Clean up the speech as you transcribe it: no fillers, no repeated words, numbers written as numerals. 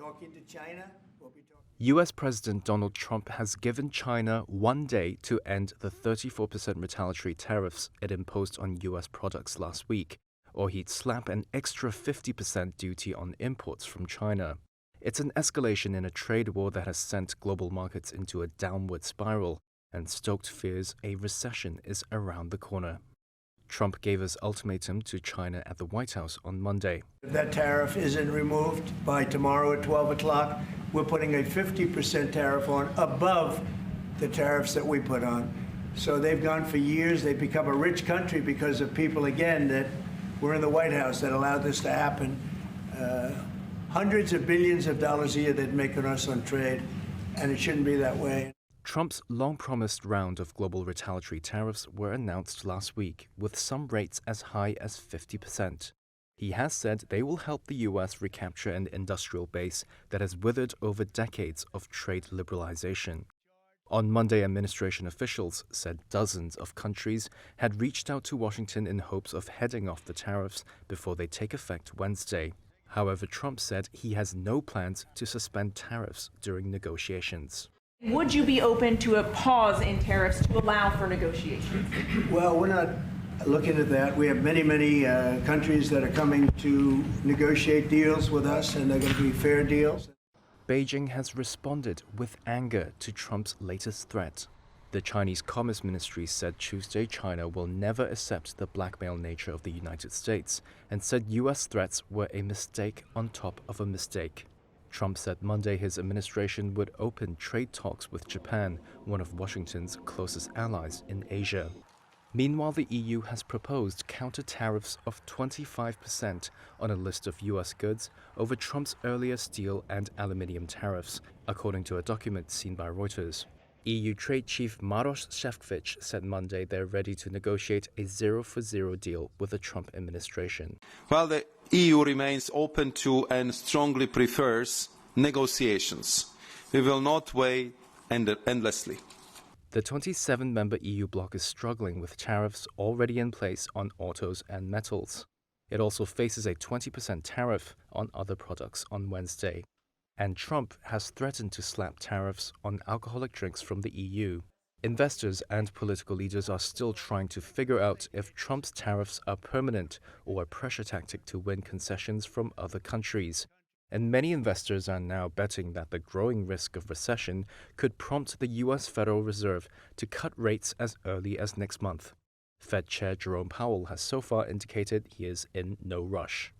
talking to China. US President Donald Trump has given China 1 day to end the 34% retaliatory tariffs it imposed on US products last week, or he'd slap an extra 50% duty on imports from China. It's an escalation in a trade war that has sent global markets into a downward spiral and stoked fears a recession is around the corner. Trump gave his ultimatum to China at the White House on Monday. If that tariff isn't removed by tomorrow at 12 o'clock, we're putting a 50% tariff on above the tariffs that we put on. So they've gone for years. They've become a rich country because of people, again, that were in the White House that allowed this to happen. Hundreds of billions of dollars a year they'd make on us on trade, and it shouldn't be that way. Trump's long-promised round of global retaliatory tariffs were announced last week, with some rates as high as 50%. He has said they will help the U.S. recapture an industrial base that has withered over decades of trade liberalization. On Monday, administration officials said dozens of countries had reached out to Washington in hopes of heading off the tariffs before they take effect Wednesday. However, Trump said he has no plans to suspend tariffs during negotiations. Would you be open to a pause in tariffs to allow for negotiations? Well, we're not looking at that. We have many countries that are coming to negotiate deals with us, and they're going to be fair deals. Beijing has responded with anger to Trump's latest threat. The Chinese Commerce Ministry said Tuesday China will never accept the blackmail nature of the United States and said U.S. threats were a mistake on top of a mistake. Trump said Monday his administration would open trade talks with Japan, one of Washington's closest allies in Asia. Meanwhile, the EU has proposed counter-tariffs of 25% on a list of U.S. goods over Trump's earlier steel and aluminium tariffs, according to a document seen by Reuters. EU Trade Chief Maroš Šefčovič said Monday they're ready to negotiate a zero-for-zero deal with the Trump administration. While the EU remains open to and strongly prefers negotiations, we will not wait endlessly. The 27-member EU bloc is struggling with tariffs already in place on autos and metals. It also faces a 20% tariff on other products on Wednesday. And Trump has threatened to slap tariffs on alcoholic drinks from the EU. Investors and political leaders are still trying to figure out if Trump's tariffs are permanent or a pressure tactic to win concessions from other countries. And many investors are now betting that the growing risk of recession could prompt the U.S. Federal Reserve to cut rates as early as next month. Fed Chair Jerome Powell has so far indicated he is in no rush.